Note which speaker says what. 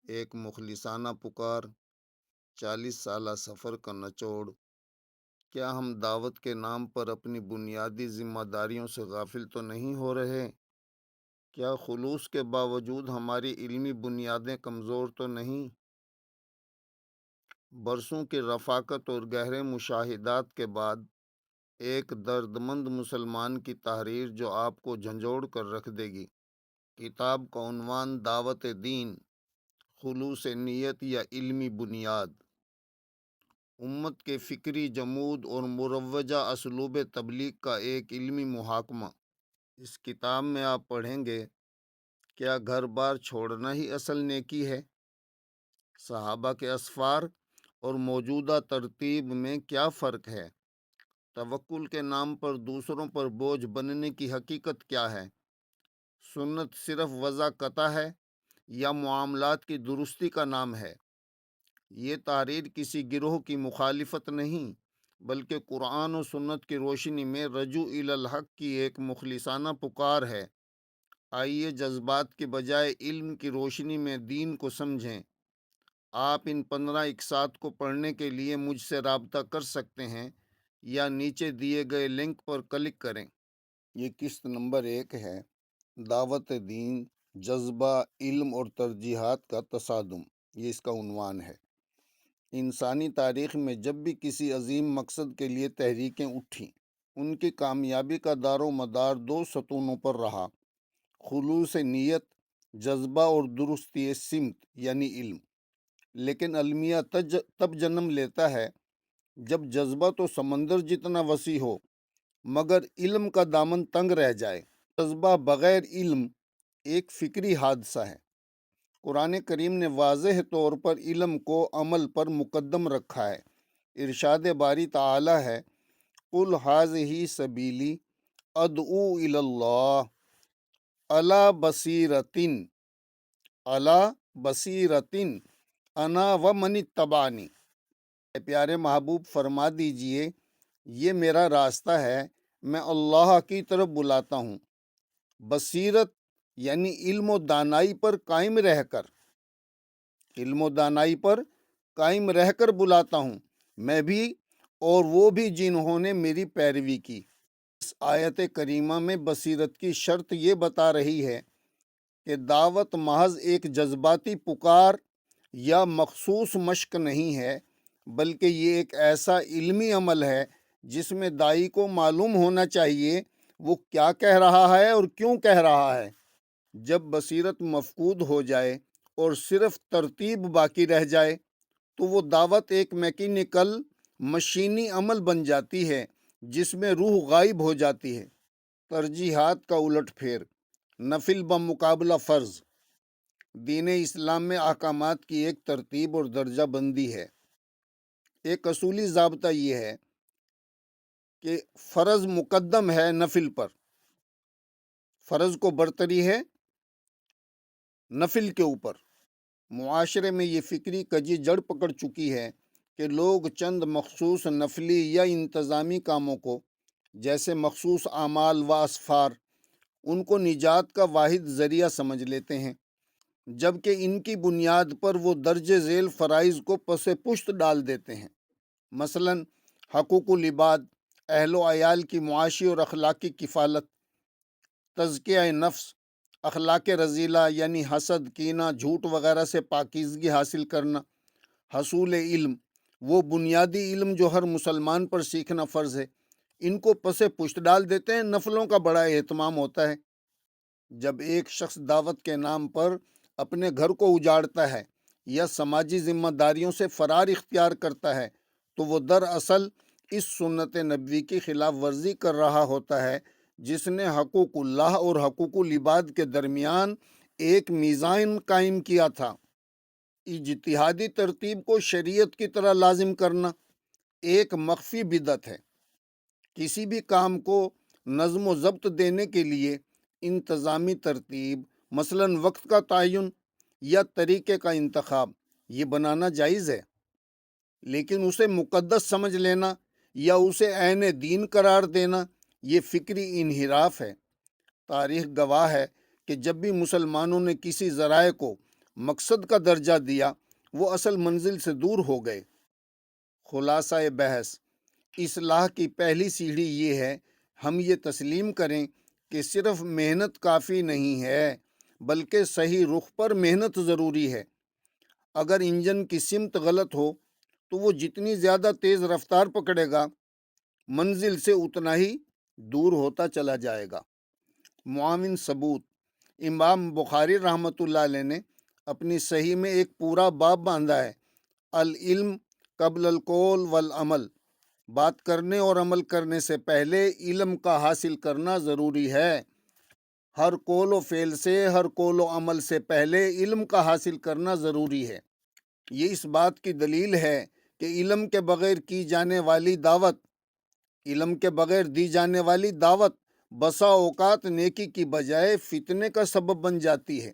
Speaker 1: ایک مخلصانہ پکار، 40 سالہ سفر کا نچوڑ۔ کیا ہم دعوت کے نام پر اپنی بنیادی ذمہ داریوں سے غافل تو نہیں ہو رہے؟ کیا خلوص کے باوجود ہماری علمی بنیادیں کمزور تو نہیں؟ برسوں کی رفاقت اور گہرے مشاہدات کے بعد ایک دردمند مسلمان کی تحریر جو آپ کو جھنجھوڑ کر رکھ دے گی۔ کتاب کا عنوان دعوت دین، خلوص نیت یا علمی بنیاد۔ امت کے فکری جمود اور مروجہ اسلوب تبلیغ کا ایک علمی محاکمہ۔ اس کتاب میں آپ پڑھیں گے، کیا گھر بار چھوڑنا ہی اصل نیکی ہے؟ صحابہ کے اسفار اور موجودہ ترتیب میں کیا فرق ہے؟ توکل کے نام پر دوسروں پر بوجھ بننے کی حقیقت کیا ہے؟ سنت صرف وضع قطع ہے یا معاملات کی درستی کا نام ہے؟ یہ تحریر کسی گروہ کی مخالفت نہیں، بلکہ قرآن و سنت کی روشنی میں رجوع الی الحق کی ایک مخلصانہ پکار ہے۔ آئیے جذبات کے بجائے علم کی روشنی میں دین کو سمجھیں۔ آپ ان 15 اقساط کو پڑھنے کے لیے مجھ سے رابطہ کر سکتے ہیں یا نیچے دیے گئے لنک پر کلک کریں۔ یہ قسط نمبر 1 ہے، دعوت دین، جذبہ، علم اور ترجیحات کا تصادم۔ یہ اس کا عنوان ہے۔ انسانی تاریخ میں جب بھی کسی عظیم مقصد کے لیے تحریکیں اٹھیں، ان کی کامیابی کا دار و مدار 2 ستونوں پر رہا: خلوص نیت، جذبہ، اور درستی سمت یعنی علم۔ لیکن المیہ تب جنم لیتا ہے جب جذبہ تو سمندر جتنا وسیع ہو مگر علم کا دامن تنگ رہ جائے۔ جذبہ بغیر علم ایک فکری حادثہ ہے۔ قرآن کریم نے واضح طور پر علم کو عمل پر مقدم رکھا ہے۔ ارشاد باری تعالی ہے، قُلْ هَٰذِهِ سَبِيلِي أَدْعُو إِلَى اللَّهِ عَلَىٰ بَصِيرَةٍ أَنَا وَمَنِ اتَّبَعَنِی۔ اے پیارے محبوب، فرما دیجئے، یہ میرا راستہ ہے، میں اللہ کی طرف بلاتا ہوں، بصیرت یعنی علم و دانائی پر قائم رہ کر۔ علم و دانائی پر قائم رہ کر بلاتا ہوں، میں بھی اور وہ بھی جنہوں نے میری پیروی کی۔ اس آیت کریمہ میں بصیرت کی شرط یہ بتا رہی ہے کہ دعوت محض ایک جذباتی پکار یا مخصوص مشق نہیں ہے، بلکہ یہ ایک ایسا علمی عمل ہے جس میں داعی کو معلوم ہونا چاہیے وہ کیا کہہ رہا ہے اور کیوں کہہ رہا ہے۔ جب بصیرت مفقود ہو جائے اور صرف ترتیب باقی رہ جائے تو وہ دعوت ایک میکینیکل مشینی عمل بن جاتی ہے جس میں روح غائب ہو جاتی ہے۔ ترجیحات کا الٹ پھیر، نفل بمقابلہ فرض۔ دین اسلام میں احکامات کی ایک ترتیب اور درجہ بندی ہے۔ ایک اصولی ضابطہ یہ ہے کہ فرض مقدم ہے نفل پر، فرض کو برتری ہے نفل کے اوپر۔ معاشرے میں یہ فکری کجی جڑ پکڑ چکی ہے کہ لوگ چند مخصوص نفلی یا انتظامی کاموں کو، جیسے مخصوص اعمال و اسفار، ان کو نجات کا واحد ذریعہ سمجھ لیتے ہیں، جبکہ ان کی بنیاد پر وہ درج ذیل فرائض کو پس پشت ڈال دیتے ہیں۔ مثلا حقوق العباد، اہل و عیال کی معاشی اور اخلاقی کفالت، تزکیہ نفس، اخلاق رذیلہ یعنی حسد، کینہ، جھوٹ وغیرہ سے پاکیزگی حاصل کرنا، حصول علم، وہ بنیادی علم جو ہر مسلمان پر سیکھنا فرض ہے، ان کو پس پشت ڈال دیتے ہیں۔ نفلوں کا بڑا اہتمام ہوتا ہے۔ جب ایک شخص دعوت کے نام پر اپنے گھر کو اجاڑتا ہے یا سماجی ذمہ داریوں سے فرار اختیار کرتا ہے تو وہ دراصل اس سنت نبوی کی خلاف ورزی کر رہا ہوتا ہے جس نے حقوق اللہ اور حقوق العباد کے درمیان ایک میزان قائم کیا تھا۔ اجتہادی ترتیب کو شریعت کی طرح لازم کرنا ایک مخفی بدعت ہے۔ کسی بھی کام کو نظم و ضبط دینے کے لیے انتظامی ترتیب، مثلا وقت کا تعین یا طریقے کا انتخاب، یہ بنانا جائز ہے، لیکن اسے مقدس سمجھ لینا یا اسے عین دین قرار دینا یہ فکری انحراف ہے۔ تاریخ گواہ ہے کہ جب بھی مسلمانوں نے کسی ذرائع کو مقصد کا درجہ دیا وہ اصل منزل سے دور ہو گئے۔ خلاصہ بحث: اصلاح کی پہلی سیڑھی یہ ہے ہم یہ تسلیم کریں کہ صرف محنت کافی نہیں ہے بلکہ صحیح رخ پر محنت ضروری ہے۔ اگر انجن کی سمت غلط ہو تو وہ جتنی زیادہ تیز رفتار پکڑے گا منزل سے اتنا ہی دور ہوتا چلا جائے گا۔ معاون ثبوت: امام بخاری رحمۃ اللہ علیہ نے اپنی صحیح میں ایک پورا باب باندھا ہے، العلم قبل القول والعمل، بات کرنے اور عمل کرنے سے پہلے علم کا حاصل کرنا ضروری ہے۔ ہر قول و فعل سے، ہر قول و عمل سے پہلے علم کا حاصل کرنا ضروری ہے۔ یہ اس بات کی دلیل ہے کہ علم کے بغیر کی جانے والی دعوت دی جانے والی دعوت بسا اوقات نیکی کی بجائے فتنے کا سبب بن جاتی ہے۔